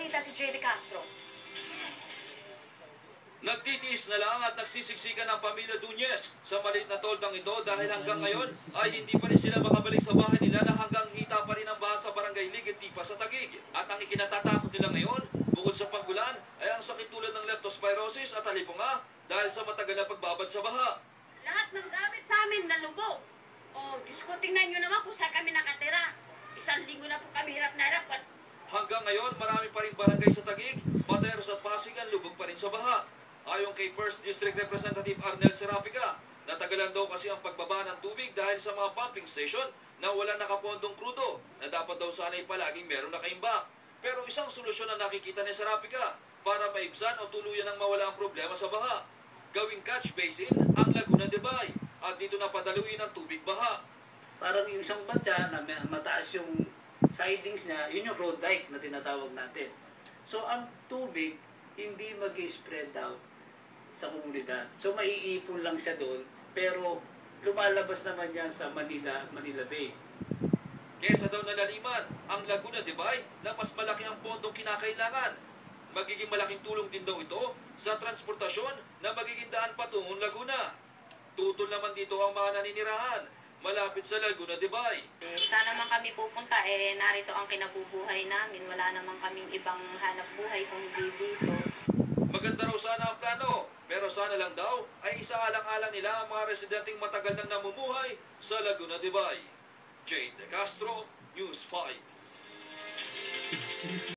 balita si J.D. Castro. Nagtitiis na lang at nagsisiksikan ng pamilya Dunyes sa maliit na toldang ito dahil hanggang ngayon ay hindi pa rin sila makabalik sa bahay nila na hanggang hita pa rin ang baha sa barangay Ligetipa sa Taguig. At ang ikinatatakot nila ngayon, bukod sa paggulan, ay ang sakit tulad ng leptospirosis at alipunga dahil sa matagal na pagbabad sa baha. Lahat ng gamit namin nalubog. O, Diyos ko, tingnan nyo naman kung saan kami nakatira. 1 linggo na po kami hirap na hirap. Hanggang ngayon, marami pa rin barangay sa Taguig, Pateros at Pasigan lubog pa rin sa baha. Ayon kay 1st District Representative Arnel Serapica, natagalan daw kasi ang pagbaba ng tubig dahil sa mga pumping station na wala nakapondong krudo na dapat daw sana'y palaging meron nakaimbak. Pero isang solusyon na nakikita ni Serapica para maibsan o tuluyan ng mawala ang problema sa baha. Gawing catch basin ang Laguna de Bay at dito na padaluin ang tubig baha. Parang yung isang badya na mataas yung sidings niya, yun yung road dike na tinatawag natin. So ang tubig hindi mag-spread out sa komunidad. So maiipon lang siya doon, pero lumalabas naman yan sa Manila Bay. Kesa daw nalaliman ang Laguna de Bay na mas malaki ang pondong kinakailangan. Magiging malaking tulong din daw ito sa transportasyon na magiging daan patungong Laguna. Tutol naman dito ang mga naninirahan malapit sa Laguna de Bay. Saan naman kami pupunta, narito ang kinabubuhay namin. Wala naman kaming ibang hanap buhay kung hindi dito. Maganda raw sana ang plano, pero sana lang daw ay isaalang-alang nila ang mga residenteng matagal nang namumuhay sa Laguna de Bay. Jade De Castro, News 5.